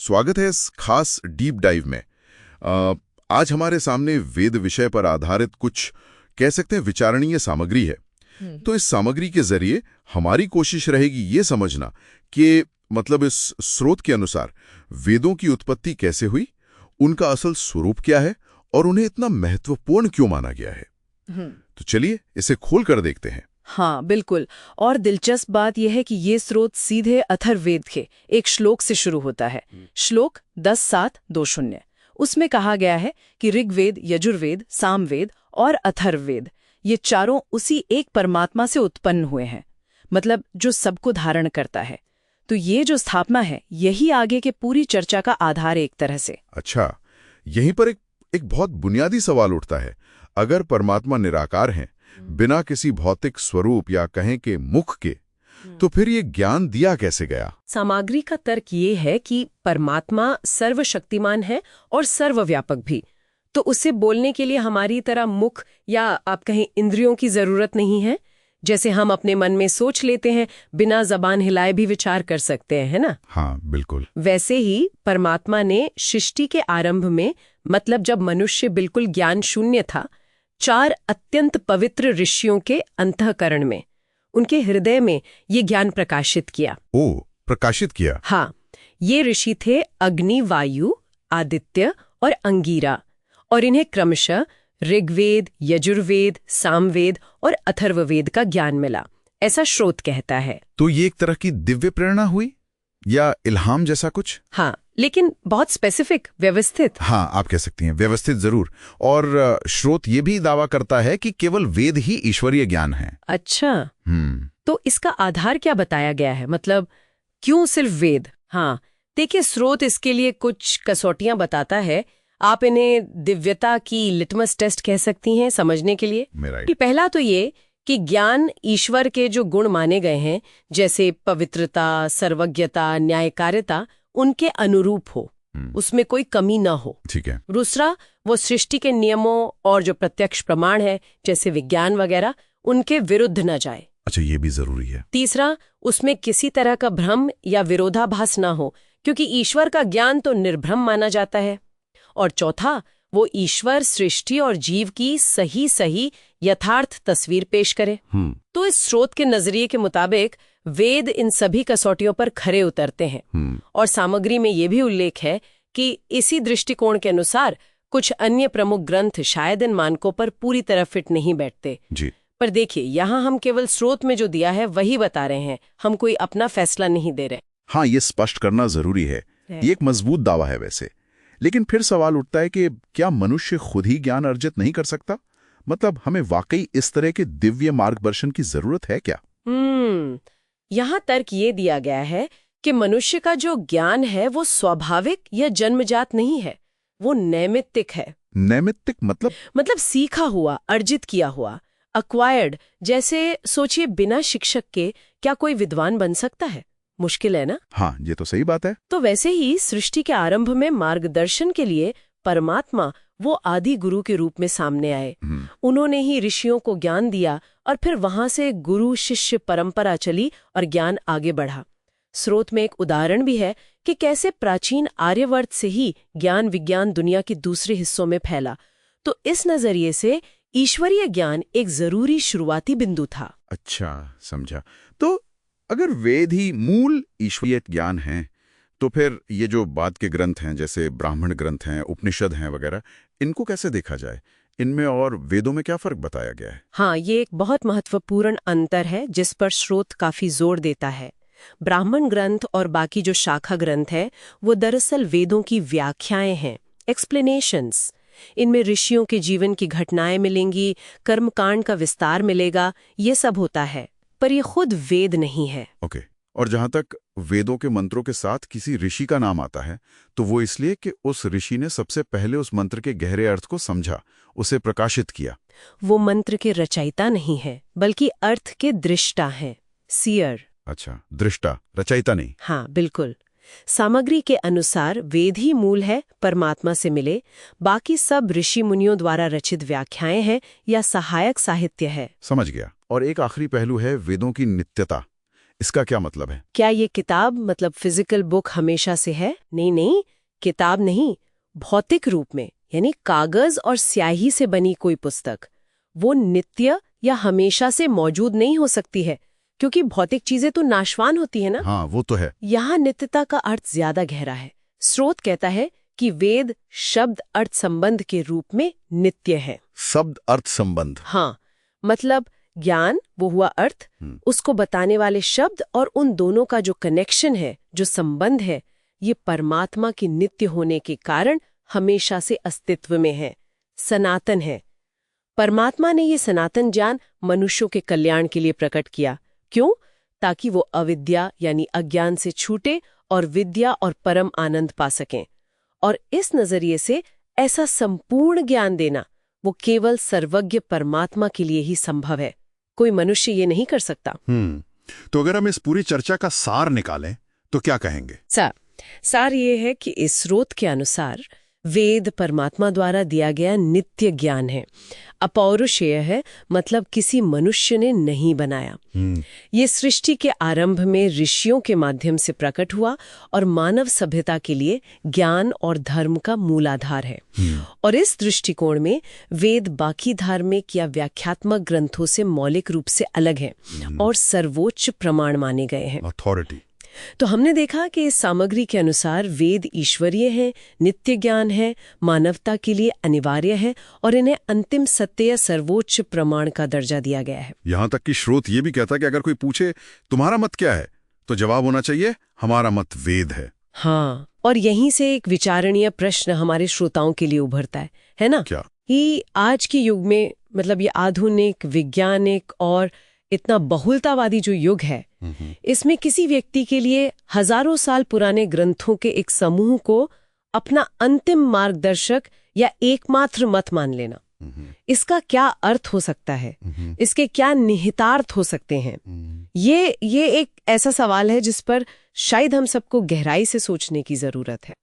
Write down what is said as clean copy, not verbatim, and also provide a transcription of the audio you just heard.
स्वागत है इस खास डीप डाइव में। आज हमारे सामने वेद विषय पर आधारित कुछ कह सकते हैं विचारणीय सामग्री है। तो इस सामग्री के जरिए हमारी कोशिश रहेगी ये समझना कि मतलब इस स्रोत के अनुसार वेदों की उत्पत्ति कैसे हुई, उनका असल स्वरूप क्या है और उन्हें इतना महत्वपूर्ण क्यों माना गया है। तो चलिए इसे खोल कर देखते हैं। हाँ बिल्कुल। और दिलचस्प बात यह है कि ये स्रोत सीधे अथर्ववेद के एक श्लोक से शुरू होता है। श्लोक 10.7.20। उसमें कहा गया है कि ऋग्वेद, यजुर्वेद, सामवेद और अथर्ववेद ये चारों उसी एक परमात्मा से उत्पन्न हुए हैं, मतलब जो सबको धारण करता है। तो ये जो स्थापना है यही आगे के पूरी चर्चा का आधार है एक तरह से। अच्छा, यहीं पर एक बहुत बुनियादी सवाल उठता है। अगर परमात्मा निराकार हैं, बिना किसी भौतिक स्वरूप या कहें के मुख के, तो फिर ये ज्ञान दिया कैसे गया? सामग्री का तर्क ये है कि परमात्मा सर्वशक्तिमान है और सर्वव्यापक भी, तो उसे बोलने के लिए हमारी तरह मुख या आप कहें इंद्रियों की जरूरत नहीं है। जैसे हम अपने मन में सोच लेते हैं, बिना जबान हिलाए भी विचार कर सकते हैं, है ना? हाँ बिल्कुल। वैसे ही परमात्मा ने सृष्टि के आरंभ में, मतलब जब मनुष्य बिल्कुल ज्ञान शून्य था, 4 अत्यंत पवित्र ऋषियों के अंतःकरण में, उनके हृदय में ये ज्ञान प्रकाशित किया। ओह, प्रकाशित किया। हाँ, ये ऋषि थे अग्नि, वायु, आदित्य और अंगीरा, और इन्हें क्रमशः ऋग्वेद, यजुर्वेद, सामवेद और अथर्ववेद का ज्ञान मिला, ऐसा स्रोत कहता है। तो ये एक तरह की दिव्य प्रेरणा हुई या इल्हाम जैसा कुछ? हाँ, लेकिन बहुत स्पेसिफिक, व्यवस्थित। हाँ, आप कह सकती हैं व्यवस्थित जरूर। और स्रोत ये भी दावा करता है कि केवल वेद ही ईश्वरीय ज्ञान है। अच्छा, तो इसका आधार क्या बताया गया है? मतलब क्यों सिर्फ वेद? हाँ देखिए, स्रोत इसके लिए कुछ कसौटियां बताता है। आप इन्हें दिव्यता की लिटमस टेस्ट कह सकती हैं समझने के लिए। कि पहला तो ये कि ज्ञान ईश्वर के जो गुण माने गए हैं, जैसे पवित्रता, सर्वज्ञता, न्यायकारिता, उनके अनुरूप हो, उसमें कोई कमी ना हो। ठीक है। दूसरा, वो सृष्टि के नियमों और जो प्रत्यक्ष प्रमाण है जैसे विज्ञान वगैरह, उनके विरुद्ध न जाए। अच्छा, ये भी जरूरी है। तीसरा, उसमें किसी तरह का भ्रम या विरोधाभास ना हो, क्योंकि ईश्वर का ज्ञान तो निर्भ्रम माना जाता है। और चौथा, वो ईश्वर, सृष्टि और जीव की सही यथार्थ तस्वीर पेश करे। तो इस स्रोत के नजरिए के मुताबिक वेद इन सभी कसौटियों पर खरे उतरते हैं। और सामग्री में ये भी उल्लेख है कि इसी दृष्टिकोण के अनुसार कुछ अन्य प्रमुख ग्रंथ शायद इन मानकों पर पूरी तरह फिट नहीं बैठते जी। पर देखिए, यहाँ हम केवल स्रोत में जो दिया है वही बता रहे हैं, हम कोई अपना फैसला नहीं दे रहे। हाँ, ये स्पष्ट करना जरूरी है। ये एक मजबूत दावा है वैसे। लेकिन फिर सवाल उठता है कि क्या मनुष्य खुद ही ज्ञान अर्जित नहीं कर सकता? मतलब हमें वाकई इस तरह के दिव्य मार्गदर्शन की जरूरत है क्या? यहाँ तर्क ये दिया गया है कि मनुष्य का जो ज्ञान है वो स्वाभाविक या जन्मजात नहीं है, वो नैमित्तिक है। नैमित्तिक मतलब सीखा हुआ, अर्जित किया हुआ, अक्वायर्ड। जैसे सोचिए, बिना शिक्षक के क्या कोई विद्वान बन सकता है? मुश्किल है ना? हाँ, ये तो सही बात है। तो वैसे ही सृष्टि के आरंभ में मार्गदर्शन के लिए परमात्मा वो आदि गुरु के रूप में सामने आए। उन्होंने ही ऋषियों को ज्ञान दिया और फिर वहां से गुरु शिष्य परंपरा चली और ज्ञान आगे बढ़ा। स्रोत में एक उदाहरण भी है कि कैसे प्राचीन आर्यवर्त से ही ज्ञान विज्ञान दुनिया के दूसरे हिस्सों में फैला। तो इस नजरिए से ईश्वरीय ज्ञान एक जरूरी शुरुआती बिंदु था। अच्छा, समझा। तो अगर वेद ही मूल ईश्वरीय ज्ञान है, तो फिर ये जो बाद के ग्रंथ हैं, जैसे ब्राह्मण ग्रंथ हैं, उपनिषद हैं वगैरह, इनको कैसे देखा जाए? इनमें और वेदों में क्या फर्क बताया गया है? हाँ, ये एक बहुत महत्वपूर्ण अंतर है जिस पर स्रोत काफी जोर देता है। ब्राह्मण ग्रंथ और बाकी जो शाखा ग्रंथ है वो दरअसल वेदों की व्याख्याएं हैं, एक्सप्लेनेशंस। इनमें ऋषियों के जीवन की घटनाएं मिलेंगी, कर्मकांड का विस्तार मिलेगा, ये सब होता है, पर ये खुद वेद नहीं है। ओके। और जहां तक वेदों के मंत्रों के साथ किसी ऋषि का नाम आता है, तो वो इसलिए कि उस ऋषि ने सबसे पहले उस मंत्र के गहरे अर्थ को समझा, उसे प्रकाशित किया। वो मंत्र के रचयिता नहीं है, बल्कि अर्थ के दृष्टा हैं, सीयर। अच्छा, दृष्टा, रचयिता नहीं। हाँ बिल्कुल। सामग्री के अनुसार वेद ही मूल है, परमात्मा से मिले, बाकी सब ऋषि मुनियों द्वारा रचित व्याख्याएं हैं या सहायक साहित्य है। समझ गया। और एक आखिरी पहलू है वेदों की नित्यता। इसका क्या मतलब है? क्या ये किताब मतलब फिजिकल बुक हमेशा से है? नहीं नहीं, किताब नहीं, भौतिक रूप में, यानी कागज और स्याही से बनी कोई पुस्तक, वो नित्य या हमेशा से मौजूद नहीं हो सकती है, क्योंकि भौतिक चीजें तो नाशवान होती है ना। हाँ, वो तो है। यहाँ नित्यता का अर्थ ज्यादा गहरा है। स्रोत कहता है कि वेद शब्द अर्थ संबंध के रूप में नित्य है। शब्द अर्थ संबंध? हाँ, मतलब ज्ञान वो हुआ अर्थ, उसको बताने वाले शब्द और उन दोनों का जो कनेक्शन है, जो संबंध है, ये परमात्मा के नित्य होने के कारण हमेशा से अस्तित्व में है, सनातन है। परमात्मा ने ये सनातन ज्ञान मनुष्यों के कल्याण के लिए प्रकट किया। क्यों? ताकि वो अविद्या यानी अज्ञान से छूटे और विद्या और परम आनंद पा सकें। और इस नजरिए से ऐसा संपूर्ण ज्ञान देना वो केवल सर्वज्ञ परमात्मा के लिए ही संभव है। कोई मनुष्य ये नहीं कर सकता। तो अगर हम इस पूरी चर्चा का सार निकालें तो क्या कहेंगे? सार ये है कि इस स्रोत के अनुसार वेद परमात्मा द्वारा दिया गया नित्य ज्ञान है, अपौरुषेय है, मतलब किसी मनुष्य ने नहीं बनाया। ये सृष्टि के आरंभ में ऋषियों के माध्यम से प्रकट हुआ और मानव सभ्यता के लिए ज्ञान और धर्म का मूलाधार है। और इस दृष्टिकोण में वेद बाकी धार्मिक या व्याख्यात्मक ग्रंथों से मौलिक रूप से अलग है और सर्वोच्च प्रमाण माने गए हैं, अथॉरिटी। तो हमने देखा कि इस सामग्री के अनुसार वेद ईश्वरीय है, नित्य ज्ञान है, मानवता के लिए अनिवार्य है और इन्हें अंतिम सत्य या सर्वोच्च प्रमाण का दर्जा दिया गया है। यहाँ तक कि स्रोत ये भी कहता है कि अगर कोई पूछे तुम्हारा मत क्या है, तो जवाब होना चाहिए हमारा मत वेद है। हाँ, और यहीं से एक विचारणीय प्रश्न हमारे श्रोताओं के लिए उभरता है ना? क्या? कि आज के युग में, मतलब ये आधुनिक वैज्ञानिक और इतना बहुलतावादी जो युग है, इसमें किसी व्यक्ति के लिए हजारों साल पुराने ग्रंथों के एक समूह को अपना अंतिम मार्गदर्शक या एकमात्र मत मान लेना, इसका क्या अर्थ हो सकता है? इसके क्या निहितार्थ हो सकते हैं? ये एक ऐसा सवाल है जिस पर शायद हम सबको गहराई से सोचने की जरूरत है।